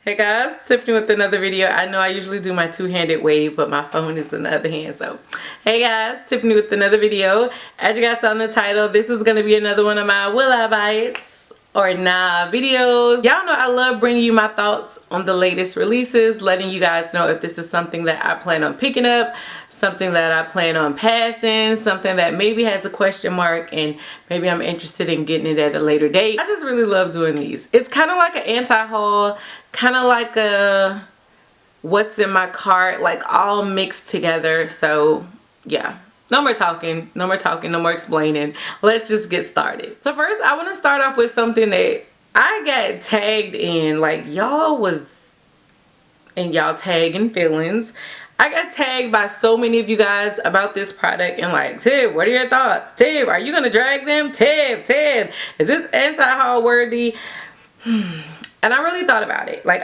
Hey guys, Tiffany with another video. I know I usually do my two-handed wave, but my phone is in the other hand. So, hey guys, Tiffany with another video. As you guys saw in the title, this is going to be another one of my will I buy it or nah videos. Y'all know I love bringing you my thoughts on the latest releases, letting you guys know if this is something that I plan on picking up, something that I plan on passing, something that maybe has a question mark and maybe I'm interested in getting it at a later date. I just really love doing these. It's kind of like an anti-haul, kind of like a what's in my cart, like all mixed together. So yeah, no more talking, no more explaining. Let's just get started. So first I want to start off with something that I got tagged in, like y'all was in y'all tagging feelings. I got tagged by so many of you guys about this product and like, Tib, what are your thoughts? Tib, are you gonna drag them? Tib, is this anti-haul worthy? And I really thought about it. Like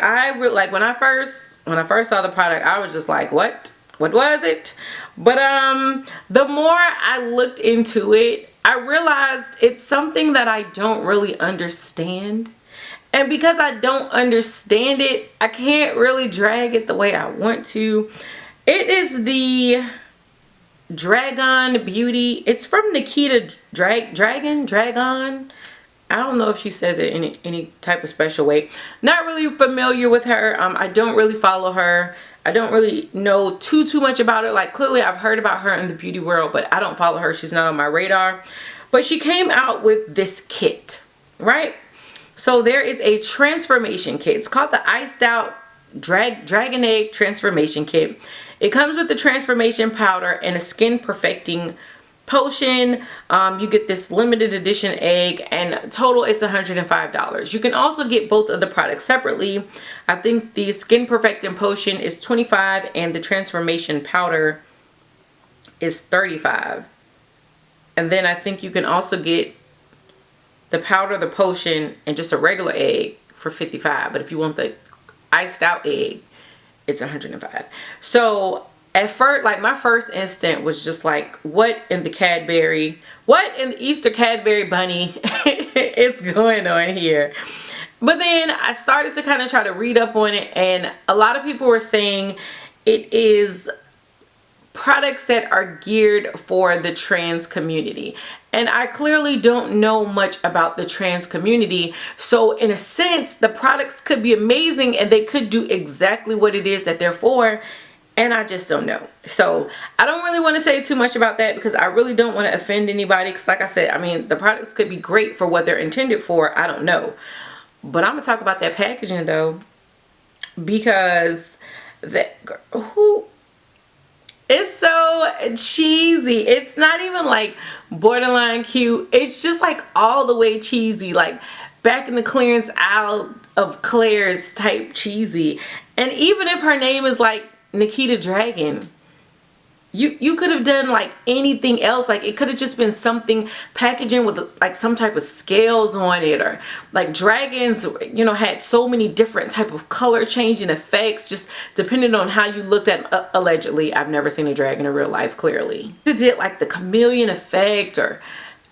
when I first saw the product, I was just like, what was it? But the more I looked into it, I realized it's something that I don't really understand. And because I don't understand it, I can't really drag it the way I want to. It is the Dragun Beauty. It's from Nikita Dragun. I don't know if she says it in any type of special way. Not really familiar with her. I don't really follow her. I don't really know too much about her. Like clearly I've heard about her in the beauty world, but I don't follow her. She's not on my radar. But she came out with this kit, right? So there is a transformation kit. It's called the Iced Out Dragon Egg Transformation Kit. It comes with the transformation powder and a skin perfecting potion. You get this limited edition egg, and total it's $105. You can also get both of the products separately. I think the skin perfecting potion is $25 and the transformation powder is $35. And then I think you can also get the powder, the potion, and just a regular egg for $55. But if you want the iced out egg, it's $105. So at first, like my first instinct was just like, what in the Easter Cadbury bunny is going on here? But then I started to kind of try to read up on it, and a lot of people were saying it is products that are geared for the trans community. And I clearly don't know much about the trans community. So in a sense, the products could be amazing and they could do exactly what it is that they're for. And I just don't know. So I don't really want to say too much about that because I really don't want to offend anybody. Because like I said, I mean, the products could be great for what they're intended for. I don't know. But I'm going to talk about that packaging though. Because it's so cheesy. It's not even like borderline cute. It's just like all the way cheesy. Like back in the clearance aisle of Claire's type cheesy. And even if her name is like Nikita Dragun, you could have done like anything else. Like it could have just been something packaging with like some type of scales on it, or like dragons, you know, had so many different type of color changing effects just depending on how you looked at allegedly. I've never seen a dragon in real life, clearly. It did like the chameleon effect, or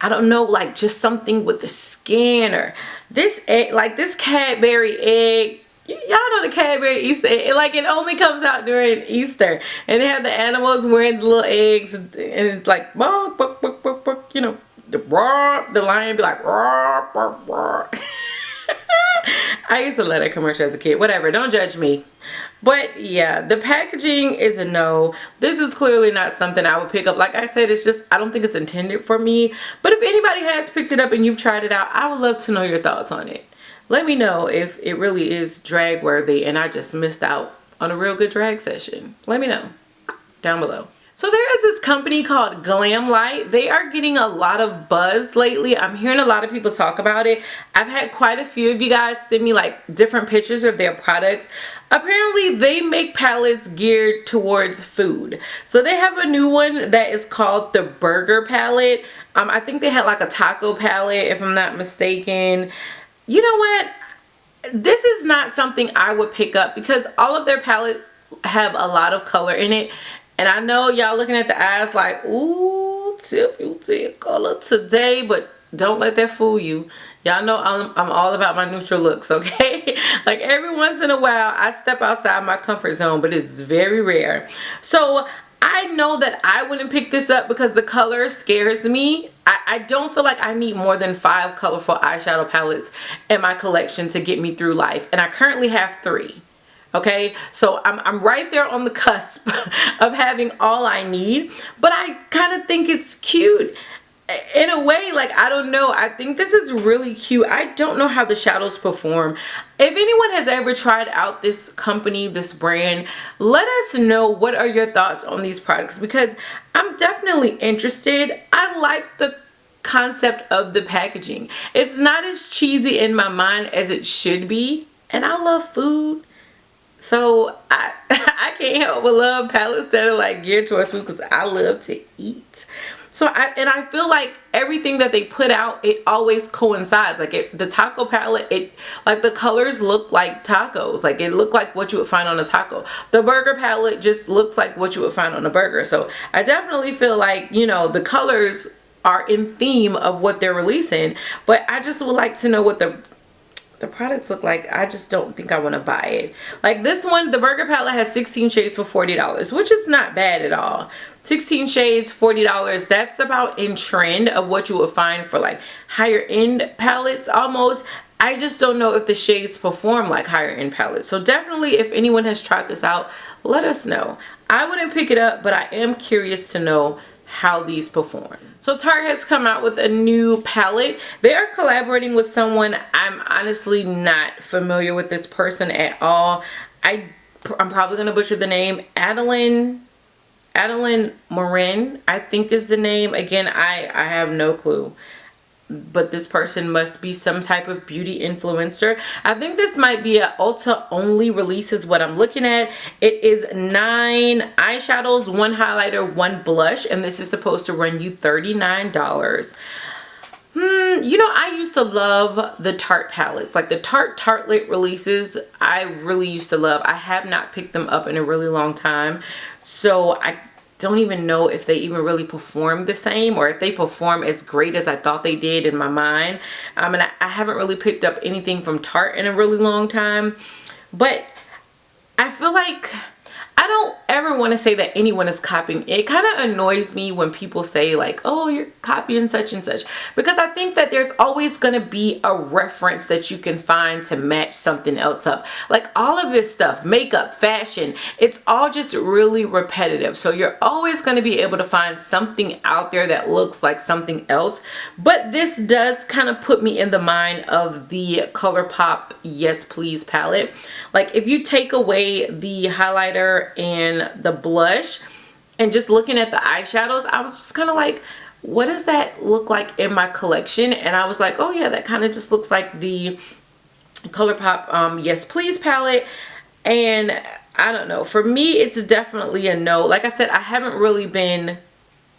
I don't know, like just something with the skin, or this egg, like this Cadbury egg. Y'all know the Cadbury Easter egg, like it only comes out during Easter, and they have the animals wearing the little eggs, and it's like bark, bark, bark, bark, bark, you know, the lion be like roar, roar, roar. I used to love that commercial as a kid. Whatever, don't judge me. But yeah, the packaging is a no. This is clearly not something I would pick up. Like I said, it's just, I don't think it's intended for me. But if anybody has picked it up and you've tried it out, I would love to know your thoughts on it. Let me know if it really is drag worthy and I just missed out on a real good drag session. Let me know down below. So there is this company called Glamlite. They are getting a lot of buzz lately. I'm hearing a lot of people talk about it. I've had quite a few of you guys send me like different pictures of their products. Apparently they make palettes geared towards food. So they have a new one that is called the Burger Palette. I think they had like a taco palette if I'm not mistaken. You know what? This is not something I would pick up because all of their palettes have a lot of color in it. And I know y'all looking at the eyes like, ooh, Tiff, you did color today, but don't let that fool you. Y'all know I'm all about my neutral looks, okay? Like every once in a while I step outside my comfort zone, but it's very rare. So I know that I wouldn't pick this up because the color scares me. I don't feel like I need more than 5 colorful eyeshadow palettes in my collection to get me through life, and I currently have 3. Okay, so I'm right there on the cusp of having all I need, but I kind of think it's cute in a way. Like, I don't know, I think this is really cute. I don't know how the shadows perform. If anyone has ever tried out this company, this brand, let us know what are your thoughts on these products, because I'm definitely interested. I like the concept of the packaging. It's not as cheesy in my mind as it should be, and I love food. So I can't help but love palettes that are like geared towards food, because I love to eat. So I feel like everything that they put out, it always coincides. Like the taco palette, like the colors look like tacos. Like it looked like what you would find on a taco. The burger palette just looks like what you would find on a burger. So I definitely feel like, you know, the colors are in theme of what they're releasing. But I just would like to know what the products look like. I just don't think I want to buy it. Like this one, the burger palette has 16 shades for $40, which is not bad at all. 16 shades, $40. That's about in trend of what you would find for like higher end palettes almost. I just don't know if the shades perform like higher end palettes. So definitely, if anyone has tried this out, let us know. I wouldn't pick it up, but I am curious to know how these perform. So Tarte has come out with a new palette. They are collaborating with someone. I'm honestly not familiar with this person at all. I'm probably gonna butcher the name. Adeline Morin, I think is the name. Again, I have no clue. But this person must be some type of beauty influencer. I think this might be an Ulta only release is what I'm looking at. It is 9 eyeshadows, 1 highlighter, 1 blush, and this is supposed to run you $39. You know, I used to love the Tarte palettes. Like the Tarte Tartelette releases, I really used to love. I have not picked them up in a really long time. So I don't even know if they even really perform the same, or if they perform as great as I thought they did in my mind. And I haven't really picked up anything from Tarte in a really long time. But I feel like I don't ever want to say that anyone is copying. It kind of annoys me when people say like, oh, you're copying such and such, because I think that there's always going to be a reference that you can find to match something else up. Like all of this stuff, makeup, fashion, it's all just really repetitive. So you're always going to be able to find something out there that looks like something else. But this does kind of put me in the mind of the ColourPop Yes Please palette. Like if you take away the highlighter and the blush and just looking at the eyeshadows, I was just kind of like, what does that look like in my collection? And I was like, oh yeah, that kind of just looks like the ColourPop Yes Please palette. And I don't know, for me it's definitely a no. Like I said, I haven't really been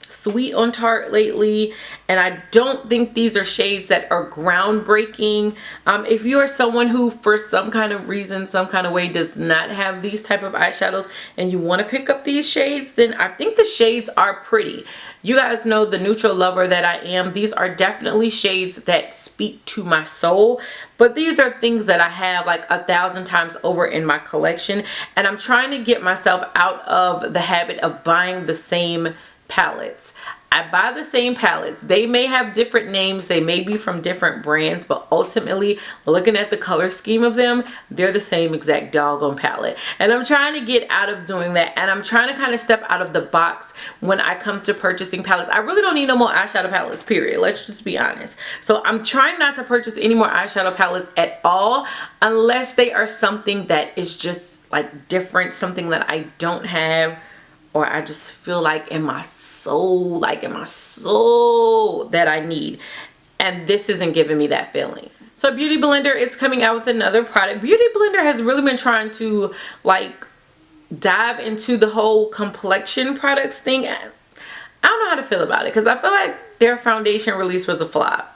sweet on Tarte lately, and I don't think these are shades that are groundbreaking. If you are someone who for some kind of reason, some kind of way does not have these type of eyeshadows and you want to pick up these shades, then I think the shades are pretty. You guys know the neutral lover that I am. These are definitely shades that speak to my soul, but these are things that I have like 1,000 times over in my collection, and I'm trying to get myself out of the habit of buying the same palettes. I buy the same palettes. They may have different names, they may be from different brands, but ultimately looking at the color scheme of them, they're the same exact doggone palette. And I'm trying to get out of doing that, and I'm trying to kind of step out of the box when I come to purchasing palettes. I really don't need no more eyeshadow palettes, period. Let's just be honest. So I'm trying not to purchase any more eyeshadow palettes at all, unless they are something that is just like different, something that I don't have, or I just feel like in my soul, that I need. And this isn't giving me that feeling. So Beautyblender is coming out with another product. Beautyblender has really been trying to like dive into the whole complexion products thing. I don't know how to feel about it, because I feel like their foundation release was a flop.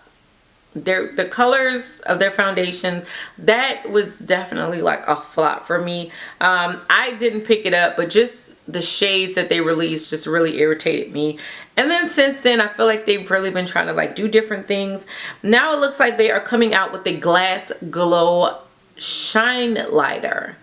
the colors of their foundation, that was definitely like a flop for me. I didn't pick it up, but just the shades that they released just really irritated me. And then since then, I feel like they've really been trying to like do different things. Now it looks like they are coming out with the Glass Glow Shine Lighter.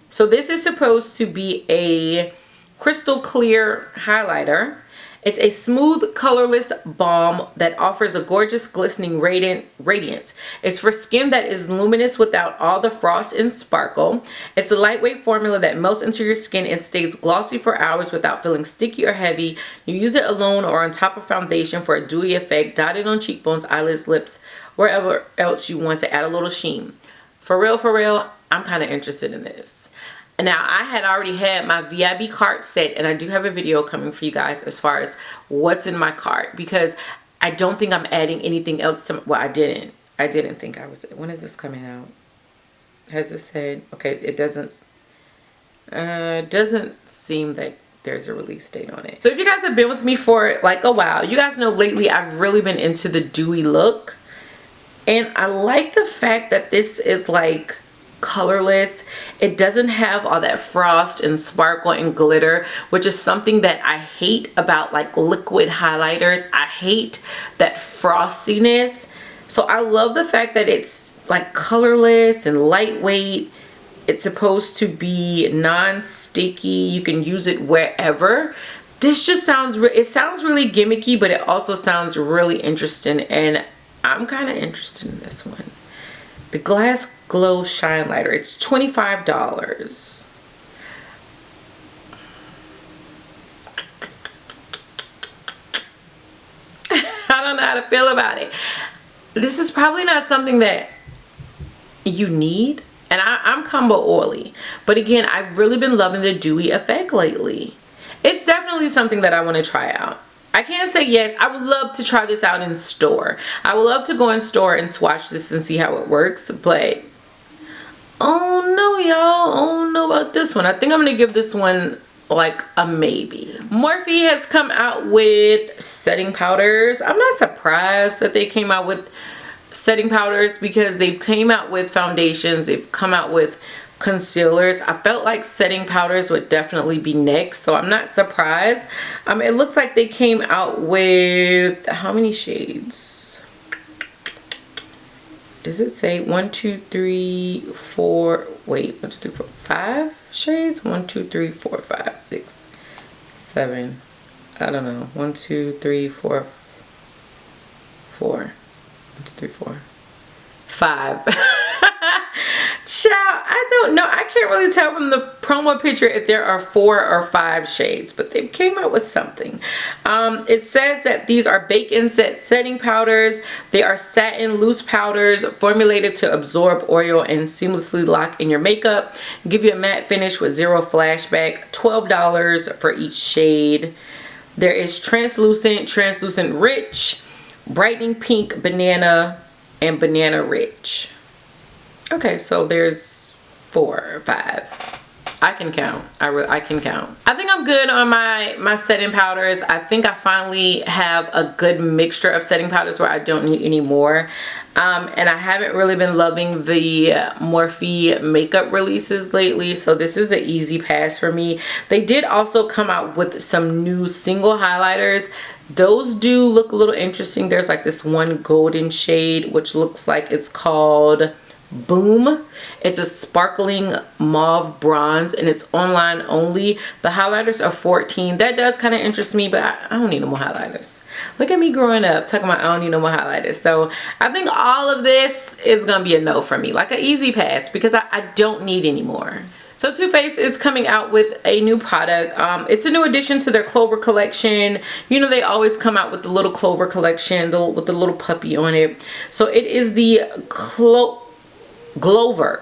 So this is supposed to be a crystal clear highlighter. It's a smooth, colorless balm that offers a gorgeous, glistening radiance. It's for skin that is luminous without all the frost and sparkle. It's a lightweight formula that melts into your skin and stays glossy for hours without feeling sticky or heavy. You use it alone or on top of foundation for a dewy effect, dotted on cheekbones, eyelids, lips, wherever else you want to add a little sheen. For real, I'm kind of interested in this. Now, I had already had my VIB cart set, and I do have a video coming for you guys as far as what's in my cart, because I don't think I'm adding anything else to, well, I didn't think I was. When is this coming out? Has it said? Okay, it doesn't seem like there's a release date on it. So if you guys have been with me for like a while, you guys know lately I've really been into the dewy look, and I like the fact that this is like colorless. It doesn't have all that frost and sparkle and glitter, which is something that I hate about like liquid highlighters. I hate that frostiness. So I love the fact that it's like colorless and lightweight. It's supposed to be non-sticky. You can use it wherever. This just sounds, it sounds really gimmicky, but it also sounds really interesting, and I'm kind of interested in this one. The Glass Glow Shine Lighter. It's $25. I don't know how to feel about it. This is probably not something that you need. And I'm combo oily. But again, I've really been loving the dewy effect lately. It's definitely something that I want to try out. I can't say yes. I would love to try this out in store. I would love to go in store and swatch this and see how it works. But, oh no, y'all. I don't know about this one. I think I'm going to give this one like a maybe. Morphe has come out with setting powders. I'm not surprised that they came out with setting powders, because they've came out with foundations. They've come out with concealers. I felt like setting powders would definitely be next, so I'm not surprised. It looks like they came out with how many shades? Does it say 1, 2, 3, 4? Wait, 1, 2, 3, 4, 5 shades? 1, 2, 3, 4, 5, 6, 7. I don't know. 1, 2, 3, 4, 4. 1, 2, 3, 4, 5. Child, I don't know. I can't really tell from the promo picture if there are 4 or 5 shades, but they came out with something. It says that these are bake-in set setting powders. They are satin loose powders formulated to absorb oil and seamlessly lock in your makeup. Give you a matte finish with zero flashback. $12 for each shade. There is translucent, translucent rich, brightening pink, banana, and banana rich. Okay, so there's 4 or 5. I can count. I can count. I think I'm good on my setting powders. I think I finally have a good mixture of setting powders where I don't need any more. And I haven't really been loving the Morphe makeup releases lately, so this is an easy pass for me. They did also come out with some new single highlighters. Those do look a little interesting. There's like this one golden shade, which looks like it's called Boom. It's a sparkling mauve bronze, and it's online only. The highlighters are $14. That does kind of interest me, but I don't need no more highlighters. Look at me growing up talking about I don't need no more highlighters. So I think all of this is gonna be a no for me, like an easy pass, because I don't need any more. So Too Faced is coming out with a new product. It's a new addition to their Clover collection. You know, they always come out with the little Clover collection with the little puppy on it. So it is the Glover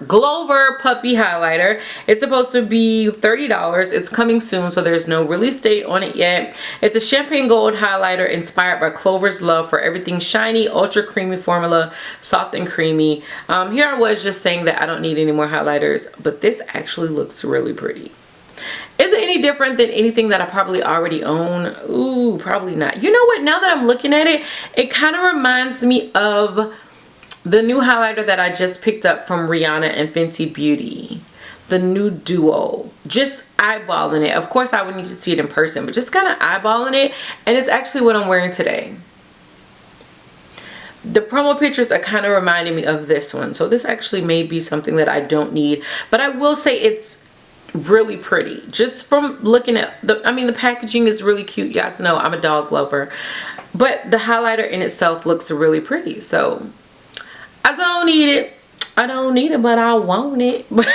puppy highlighter. It's supposed to be $30. It's coming soon, so there's no release date on it yet. It's a champagne gold highlighter inspired by Clover's love for everything shiny, ultra creamy formula, soft and creamy. Here I was just saying that I don't need any more highlighters, but this actually looks really pretty. Is it any different than anything that I probably already own? Ooh, probably not. You know what? Now that I'm looking at it, it kind of reminds me of the new highlighter that I just picked up from Rihanna and Fenty Beauty. The new duo. Just eyeballing it. Of course I would need to see it in person, but just kind of eyeballing it. And it's actually what I'm wearing today. The promo pictures are kind of reminding me of this one. So this actually may be something that I don't need. But I will say it's really pretty. Just from looking at the packaging is really cute. You guys know I'm a dog lover. But the highlighter in itself looks really pretty. So I don't need it. I don't need it, but I want it. But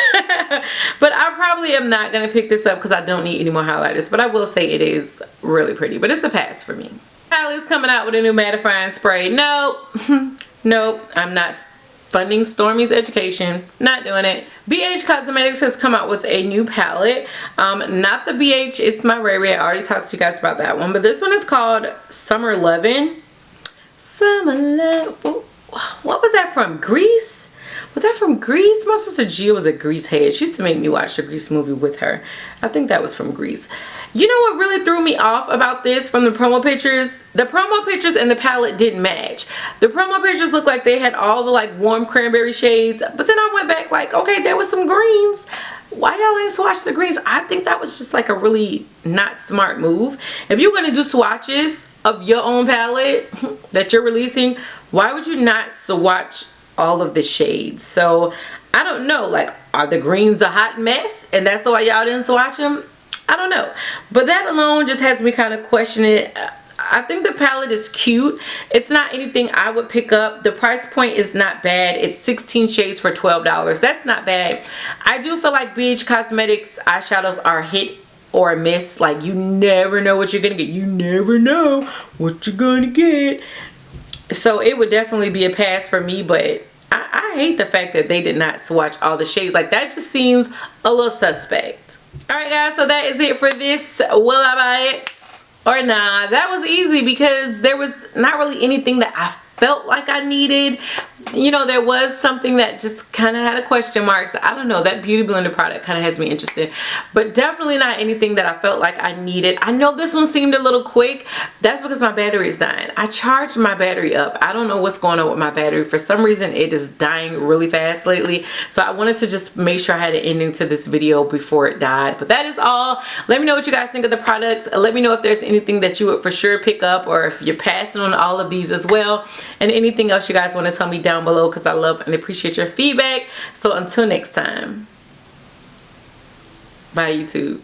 I probably am not going to pick this up because I don't need any more highlighters. But I will say it is really pretty. But it's a pass for me. Kylie's coming out with a new mattifying spray. Nope. Nope. I'm not funding Stormy's education. Not doing it. BH Cosmetics has come out with a new palette. Not the BH. It's my Ray. I already talked to you guys about that one. But this one is called Summer Lovin'. Summer Love. What was that from? Grease? Was that from Grease? My sister Gia was a Grease head. She used to make me watch the Grease movie with her. I think that was from Grease. You know what really threw me off about this from the promo pictures? The promo pictures and the palette didn't match. The promo pictures looked like they had all the like warm cranberry shades. But then I went back like, okay, there was some greens. Why y'all didn't swatch the greens? I think that was just like a really not smart move. If you're going to do swatches of your own palette that you're releasing, why would you not swatch all of the shades? So I don't know, like, are the greens a hot mess and that's why y'all didn't swatch them? I don't know, but that alone just has me kind of questioning it. I think the palette is cute. It's not anything I would pick up. The price point is not bad. It's 16 shades for $12. That's not bad. I do feel like BH Cosmetics eyeshadows are a hit or a miss. Like, you never know what you're gonna get. You never know what you're gonna get. So it would definitely be a pass for me, but I hate the fact that they did not swatch all the shades. Like, that just seems a little suspect. Alright guys, so that is it for this will I buy it or nah. That was easy because there was not really anything that I felt like I needed. You know, there was something that just kind of had a question mark. So I don't know, that Beautyblender product kind of has me interested, but definitely not anything that I felt like I needed. I know this one seemed a little quick. That's because my battery is dying. I charged my battery up. I don't know what's going on with my battery. For some reason it is dying really fast lately, so I wanted to just make sure I had an ending to this video before it died. But that is all. Let me know what you guys think of the products. Let me know if there's anything that you would for sure pick up, or if you're passing on all of these as well, and anything else you guys want to tell me down below, because I love and appreciate your feedback. So until next time, bye YouTube.